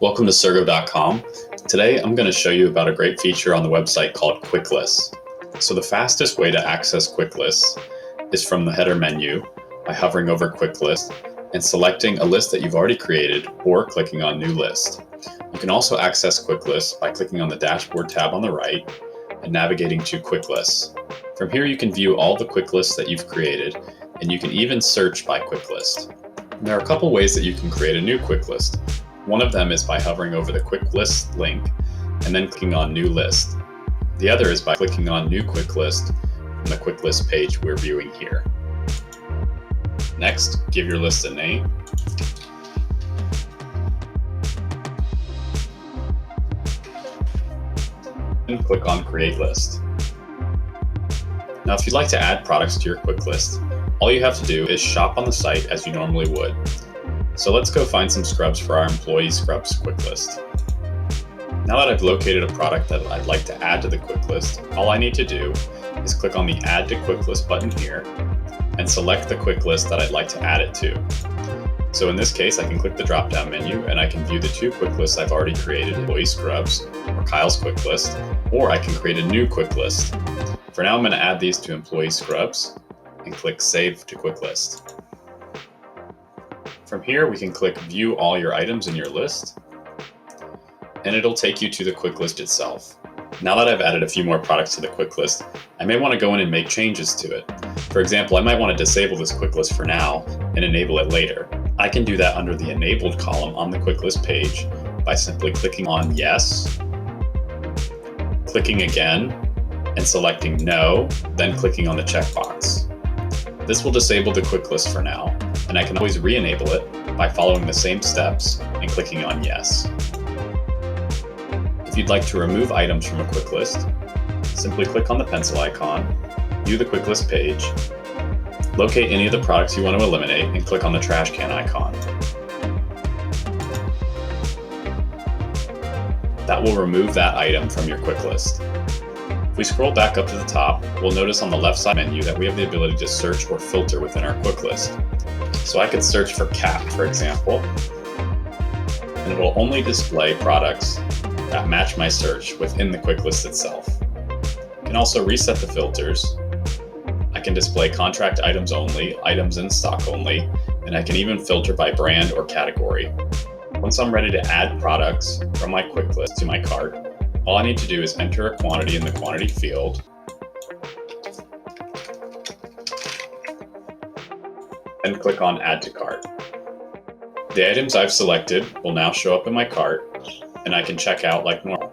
Welcome to Surgo.com. Today I'm going to show you about a great feature on the website called Quicklists. So the fastest way to access Quicklists is from the header menu by hovering over Quicklists and selecting a list that you've already created or clicking on New List. You can also access Quicklists by clicking on the Dashboard tab on the right and navigating to Quicklists. From here you can view all the Quicklists that you've created, and you can even search by Quicklist. There are a couple ways that you can create a new Quicklist. One of them is by hovering over the Quicklist link and then clicking on New List. The other is by clicking on New Quicklist from the Quicklist page we're viewing here. Next, give your list a name. And click on Create List. Now, if you'd like to add products to your Quicklist, all you have to do is shop on the site as you normally would. So let's go find some scrubs for our employee scrubs Quicklist. Now that I've located a product that I'd like to add to the Quicklist, all I need to do is click on the Add to Quicklist button here and select the Quicklist that I'd like to add it to. So in this case, I can click the drop-down menu and I can view the two Quicklists I've already created, Employee Scrubs or Kyle's Quicklist, or I can create a new Quicklist. For now, I'm going to add these to Employee Scrubs and click Save to Quicklist. From here, we can click View all your items in your list, and it'll take you to the Quicklist itself. Now that I've added a few more products to the Quicklist, I may want to go in and make changes to it. For example, I might want to disable this Quicklist for now and enable it later. I can do that under the Enabled column on the Quicklist page by simply clicking on Yes, clicking again, and selecting No, then clicking on the checkbox. This will disable the Quicklist for now, and I can always re-enable it by following the same steps and clicking on Yes. If you'd like to remove items from a Quicklist, simply click on the pencil icon, view the Quicklist page, locate any of the products you want to eliminate, and click on the trash can icon. That will remove that item from your Quicklist. If we scroll back up to the top, we'll notice on the left side menu that we have the ability to search or filter within our Quicklist. So I could search for cat, for example, and it will only display products that match my search within the Quicklist itself. I can also reset the filters. I can display contract items only, items in stock only, and I can even filter by brand or category. Once I'm ready to add products from my Quicklist to my cart, all I need to do is enter a quantity in the quantity field and click on Add to Cart. The items I've selected will now show up in my cart, and I can check out like normal.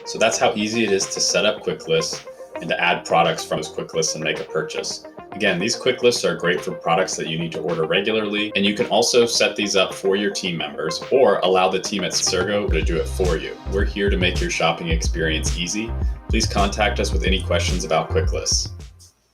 So that's how easy it is to set up Quicklists and to add products from those Quicklists and make a purchase. Again, these Quicklists are great for products that you need to order regularly, and you can also set these up for your team members or allow the team at Surgo to do it for you. We're here to make your shopping experience easy. Please contact us with any questions about Quicklists.